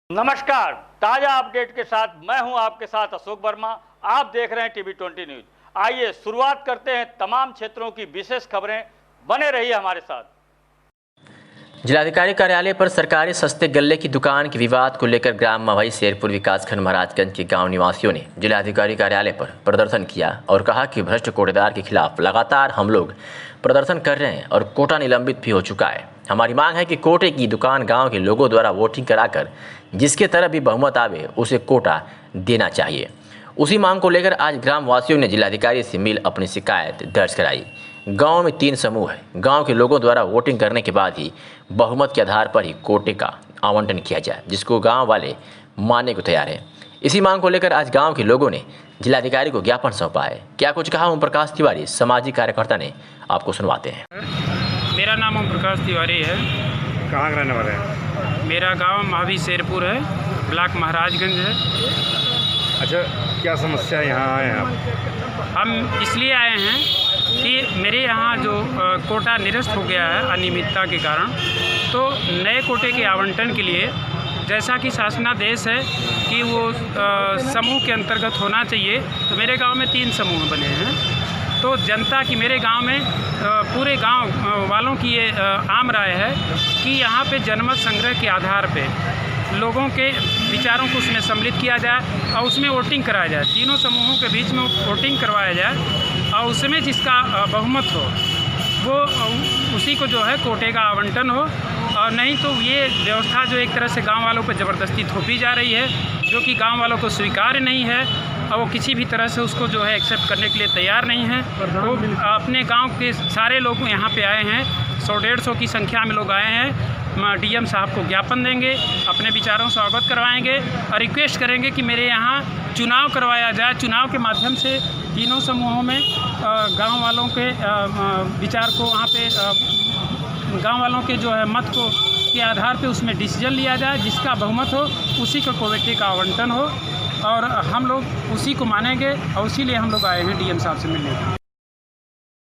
नमस्कार, ताजा अपडेट के साथ मैं हूं आपके साथ अशोक वर्मा। आप देख रहे हैं टीवी20 न्यूज। आइए शुरुआत करते हैं तमाम क्षेत्रों की विशेष खबरें। बने रहिए हमारे साथ। जिलाधिकारी कार्यालय पर सरकारी सस्ते गल्ले की दुकान के विवाद को लेकर ग्राम मवई शेरपुर विकासखंड महाराजगंज के गांव निवासियों ने जिलाधिकारी कार्यालय पर प्रदर्शन किया और कहा कि भ्रष्ट कोटेदार के खिलाफ लगातार हम लोग प्रदर्शन कर रहे हैं और कोटा निलंबित भी हो चुका है। हमारी मांग है कि कोटे की दुकान गांव के लोगों द्वारा वोटिंग कराकर जिसके तरफ भी बहुमत आवे उसे कोटा देना चाहिए। उसी मांग को लेकर आज ग्राम वासियों ने जिलाधिकारी से मिल अपनी शिकायत दर्ज कराई। गांव में 3 समूह है। गांव के लोगों द्वारा वोटिंग करने के बाद ही बहुमत के आधार पर ही कोटे का आवंटन किया जाए, जिसको गांव वाले मानने को तैयार हैं। इसी मांग को लेकर आज गांव के लोगों ने जिलाधिकारी को ज्ञापन सौंपा है। क्या कुछ कहा ओम प्रकाश तिवारी सामाजिक कार्यकर्ता ने, आपको सुनवाते हैं। मेरा नाम ओम प्रकाश तिवारी है। कहाँ रहने वाले हैं? मेरा गांव मवई शेरपुर है, ब्लॉक महाराजगंज है। अच्छा, क्या समस्या यहाँ आए हैं आप? हम इसलिए आए हैं कि मेरे यहाँ जो कोटा निरस्त हो गया है अनियमितता के कारण, तो नए कोटे के आवंटन के लिए जैसा कि शासनादेश है कि वो समूह के अंतर्गत होना चाहिए, तो मेरे गांव में 3 समूह बने हैं। तो जनता की मेरे गांव में पूरे गांव वालों की ये आम राय है कि यहाँ पे जनमत संग्रह के आधार पे लोगों के विचारों को उसमें सम्मिलित किया जाए और उसमें वोटिंग कराया जाए। तीनों समूहों के बीच में वोटिंग करवाया जाए और उसमें जिसका बहुमत हो वो उसी को जो है कोटे का आवंटन हो। और नहीं तो ये व्यवस्था जो एक तरह से गांव वालों पर ज़बरदस्ती थोपी जा रही है, जो कि गांव वालों को स्वीकार्य नहीं है और वो किसी भी तरह से उसको जो है एक्सेप्ट करने के लिए तैयार नहीं है। वो अपने गांव के सारे लोग यहाँ पे आए हैं, 100-150 की संख्या में लोग आए हैं। डीएम साहब को ज्ञापन देंगे, अपने विचारों से अवगत करवाएंगे और रिक्वेस्ट करेंगे कि मेरे यहाँ चुनाव करवाया जाए। चुनाव के माध्यम से तीनों समूहों में गांव वालों के विचार को वहाँ पे गांव वालों के जो है मत को के आधार पे उसमें डिसीजन लिया जाए। जिसका बहुमत हो उसी को कोटे का आवंटन हो और हम लोग उसी को मानेंगे और उसी लिए हम लोग आए हैं डीएम साहब से मिलने।